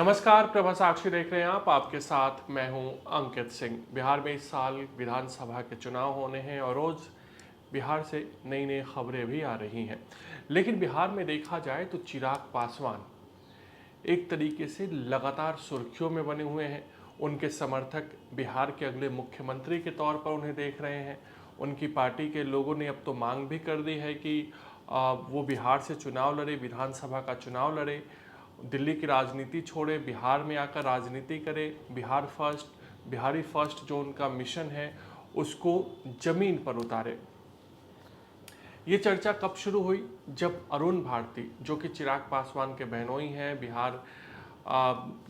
नमस्कार, प्रभा साक्षी देख रहे हैं आप। आपके साथ मैं हूं अंकित सिंह। बिहार में इस साल विधानसभा के चुनाव होने हैं और रोज़ बिहार से नई नई खबरें भी आ रही हैं। लेकिन बिहार में देखा जाए तो चिराग पासवान एक तरीके से लगातार सुर्खियों में बने हुए हैं। उनके समर्थक बिहार के अगले मुख्यमंत्री के तौर पर उन्हें देख रहे हैं। उनकी पार्टी के लोगों ने अब तो मांग भी कर दी है कि वो बिहार से चुनाव लड़े, विधानसभा का चुनाव लड़े, दिल्ली की राजनीति छोड़े, बिहार में आकर राजनीति करे, बिहार फर्स्ट, बिहारी फर्स्ट जो उनका मिशन है उसको जमीन पर उतारे। ये चर्चा कब शुरू हुई? जब अरुण भारती, जो कि चिराग पासवान के बहनोई हैं, बिहार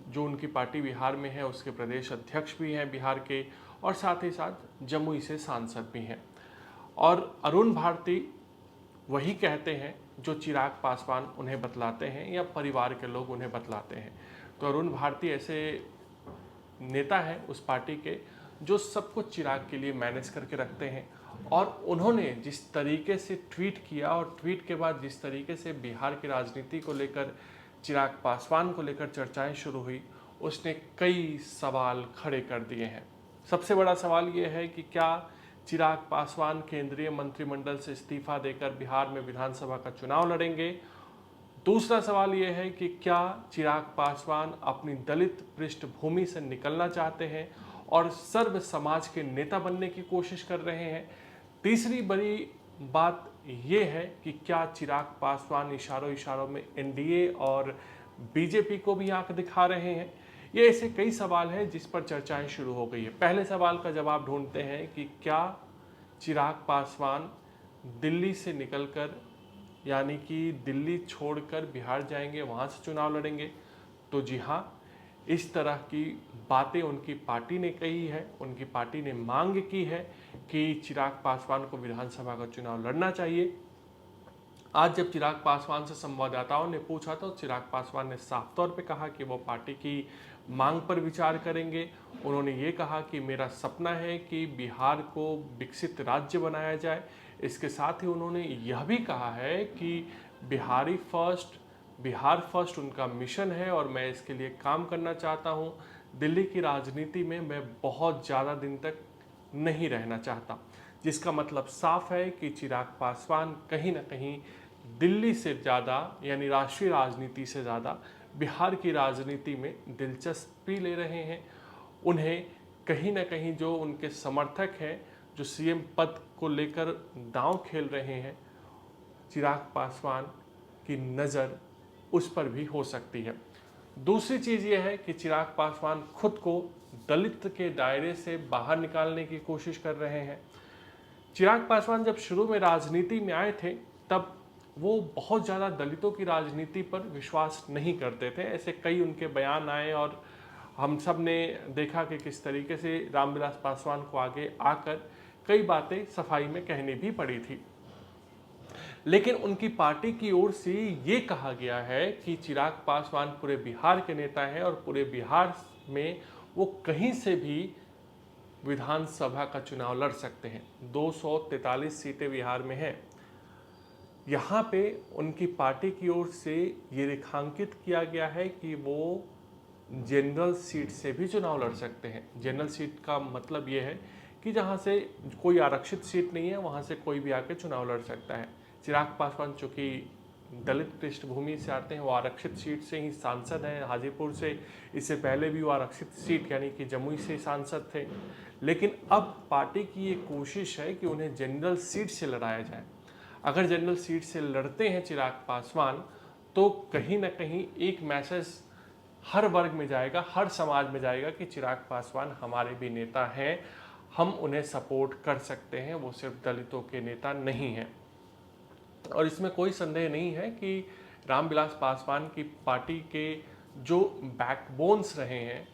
जो उनकी पार्टी बिहार में है उसके प्रदेश अध्यक्ष भी हैं बिहार के, और साथ ही साथ जमुई से सांसद भी हैं। और अरुण भारती वही कहते हैं जो चिराग पासवान उन्हें बतलाते हैं या परिवार के लोग उन्हें बतलाते हैं। तो अरुण भारती ऐसे नेता हैं उस पार्टी के जो सब कुछ चिराग के लिए मैनेज करके रखते हैं। और उन्होंने जिस तरीके से ट्वीट किया और ट्वीट के बाद जिस तरीके से बिहार की राजनीति को लेकर, चिराग पासवान को लेकर चर्चाएं शुरू हुई, उसने कई सवाल खड़े कर दिए हैं। सबसे बड़ा सवाल ये है कि क्या चिराग पासवान केंद्रीय मंत्रिमंडल से इस्तीफा देकर बिहार में विधानसभा का चुनाव लड़ेंगे? दूसरा सवाल यह है कि क्या चिराग पासवान अपनी दलित पृष्ठभूमि से निकलना चाहते हैं और सर्व समाज के नेता बनने की कोशिश कर रहे हैं? तीसरी बड़ी बात यह है कि क्या चिराग पासवान इशारों इशारों में एनडीए और बीजेपी को भी आंख दिखा रहे हैं? ये ऐसे कई सवाल हैं जिस पर चर्चाएं शुरू हो गई है। पहले सवाल का जवाब ढूंढते हैं कि क्या चिराग पासवान दिल्ली से निकलकर, यानी कि दिल्ली छोड़कर बिहार जाएंगे, वहाँ से चुनाव लड़ेंगे? तो जी हाँ, इस तरह की बातें उनकी पार्टी ने कही है। उनकी पार्टी ने मांग की है कि चिराग पासवान को विधानसभा का चुनाव लड़ना चाहिए। आज जब चिराग पासवान से संवाददाताओं ने पूछा तो चिराग पासवान ने साफ तौर पे कहा कि वो पार्टी की मांग पर विचार करेंगे। उन्होंने ये कहा कि मेरा सपना है कि बिहार को विकसित राज्य बनाया जाए। इसके साथ ही उन्होंने यह भी कहा है कि बिहार फर्स्ट उनका मिशन है और मैं इसके लिए काम करना चाहता हूँ। दिल्ली की राजनीति में मैं बहुत ज़्यादा दिन तक नहीं रहना चाहता, जिसका मतलब साफ है कि चिराग पासवान कहीं ना कहीं दिल्ली से ज़्यादा, यानी राष्ट्रीय राजनीति से ज़्यादा बिहार की राजनीति में दिलचस्पी ले रहे हैं। उन्हें कहीं ना कहीं जो उनके समर्थक हैं, जो सीएम पद को लेकर दांव खेल रहे हैं, चिराग पासवान की नज़र उस पर भी हो सकती है। दूसरी चीज़ ये है कि चिराग पासवान खुद को दलित के दायरे से बाहर निकालने की कोशिश कर रहे हैं। चिराग पासवान जब शुरू में राजनीति में आए थे तब वो बहुत ज़्यादा दलितों की राजनीति पर विश्वास नहीं करते थे। ऐसे कई उनके बयान आए और हम सब ने देखा कि किस तरीके से रामविलास पासवान को आगे आकर कई बातें सफाई में कहनी भी पड़ी थी। लेकिन उनकी पार्टी की ओर से ये कहा गया है कि चिराग पासवान पूरे बिहार के नेता हैं और पूरे बिहार में वो कहीं से भी विधानसभा का चुनाव लड़ सकते हैं। 243 सीटें बिहार में हैं। यहाँ पे उनकी पार्टी की ओर से ये रेखांकित किया गया है कि वो जनरल सीट से भी चुनाव लड़ सकते हैं। जनरल सीट का मतलब ये है कि जहाँ से कोई आरक्षित सीट नहीं है वहाँ से कोई भी आके चुनाव लड़ सकता है। चिराग पासवान चूँकि दलित पृष्ठभूमि से आते हैं, वो आरक्षित सीट से ही सांसद हैं, हाजीपुर से। इससे पहले भी वो आरक्षित सीट यानी कि जमुई से सांसद थे। लेकिन अब पार्टी की ये कोशिश है कि उन्हें जनरल सीट से लड़ाया जाए। अगर जनरल सीट से लड़ते हैं चिराग पासवान तो कहीं ना कहीं एक मैसेज हर वर्ग में जाएगा, हर समाज में जाएगा कि चिराग पासवान हमारे भी नेता हैं, हम उन्हें सपोर्ट कर सकते हैं, वो सिर्फ दलितों के नेता नहीं हैं। और इसमें कोई संदेह नहीं है कि रामविलास पासवान की पार्टी के जो बैकबोन्स रहे हैं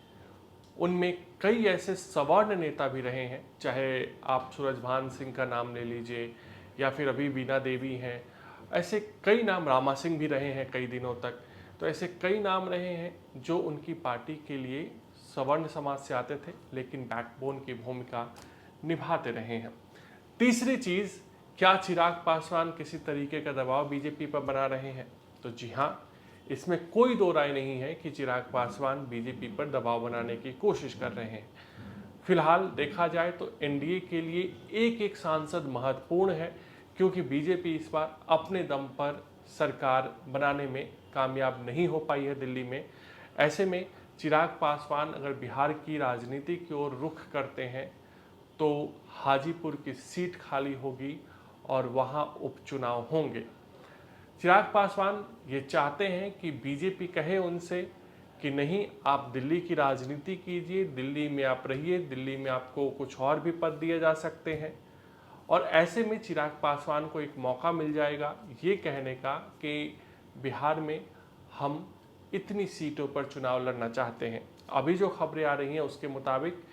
उनमें कई ऐसे सवर्ण नेता भी रहे हैं। चाहे आप सूरजभान सिंह का नाम ले लीजिए या फिर अभी बीना देवी हैं, ऐसे कई नाम, रामा सिंह भी रहे हैं कई दिनों तक। तो ऐसे कई नाम रहे हैं जो उनकी पार्टी के लिए सवर्ण समाज से आते थे लेकिन बैकबोन की भूमिका निभाते रहे हैं। तीसरी चीज़, क्या चिराग पासवान किसी तरीके का दबाव बीजेपी पर बना रहे हैं? तो जी हाँ, इसमें कोई दो राय नहीं है कि चिराग पासवान बीजेपी पर दबाव बनाने की कोशिश कर रहे हैं। फिलहाल देखा जाए तो एनडीए के लिए एक एक सांसद महत्वपूर्ण है, क्योंकि बीजेपी इस बार अपने दम पर सरकार बनाने में कामयाब नहीं हो पाई है दिल्ली में। ऐसे में चिराग पासवान अगर बिहार की राजनीति की ओर रुख करते हैं तो हाजीपुर की सीट खाली होगी और वहां उपचुनाव होंगे। चिराग पासवान ये चाहते हैं कि बीजेपी कहे उनसे कि नहीं, आप दिल्ली की राजनीति कीजिए, दिल्ली में आप रहिए, दिल्ली में आपको कुछ और भी पद दिए जा सकते हैं। और ऐसे में चिराग पासवान को एक मौका मिल जाएगा ये कहने का कि बिहार में हम इतनी सीटों पर चुनाव लड़ना चाहते हैं। अभी जो खबरें आ रही हैं उसके मुताबिक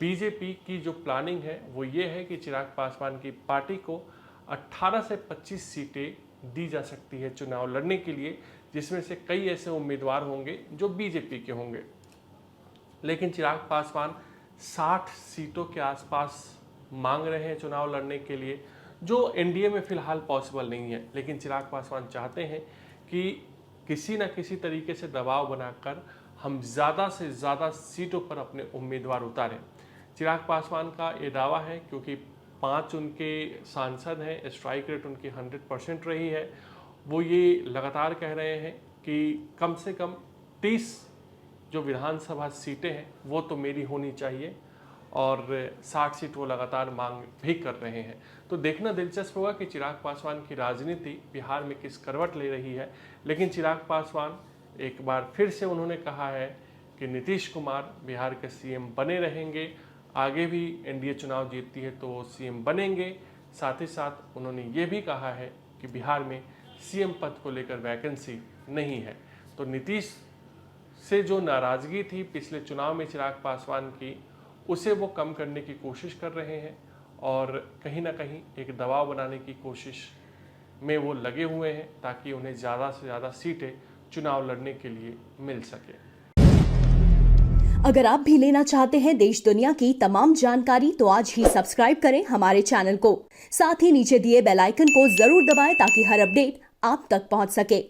बीजेपी की जो प्लानिंग है वो ये है कि चिराग पासवान की पार्टी को 18 से 25 सीटें दी जा सकती है चुनाव लड़ने के लिए, जिसमें से कई ऐसे उम्मीदवार होंगे जो बीजेपी के होंगे। लेकिन चिराग पासवान 60 सीटों के आसपास मांग रहे हैं चुनाव लड़ने के लिए, जो एनडीए में फिलहाल पॉसिबल नहीं है। लेकिन चिराग पासवान चाहते हैं कि किसी न किसी तरीके से दबाव बनाकर हम ज़्यादा से ज़्यादा सीटों पर अपने उम्मीदवार उतारें। चिराग पासवान का ये दावा है, क्योंकि 5 उनके सांसद हैं, स्ट्राइक रेट उनकी 100% रही है। वो ये लगातार कह रहे हैं कि कम से कम 30 जो विधानसभा सीटें हैं वो तो मेरी होनी चाहिए, और 60 सीट वो लगातार मांग भी कर रहे हैं। तो देखना दिलचस्प होगा कि चिराग पासवान की राजनीति बिहार में किस करवट ले रही है। लेकिन चिराग पासवान एक बार फिर से उन्होंने कहा है कि नीतीश कुमार बिहार के सीएम बने रहेंगे, आगे भी एनडीए चुनाव जीतती है तो वो सीएम बनेंगे। साथ ही साथ उन्होंने ये भी कहा है कि बिहार में सीएम पद को लेकर वैकेंसी नहीं है। तो नीतीश से जो नाराज़गी थी पिछले चुनाव में चिराग पासवान की, उसे वो कम करने की कोशिश कर रहे हैं और कहीं ना कहीं एक दबाव बनाने की कोशिश में वो लगे हुए हैं, ताकि उन्हें ज़्यादा से ज़्यादा सीटें चुनाव लड़ने के लिए मिल सके। अगर आप भी लेना चाहते हैं देश दुनिया की तमाम जानकारी तो आज ही सब्सक्राइब करें हमारे चैनल को। साथ ही नीचे दिए बेल आइकन को जरूर दबाएं ताकि हर अपडेट आप तक पहुंच सके।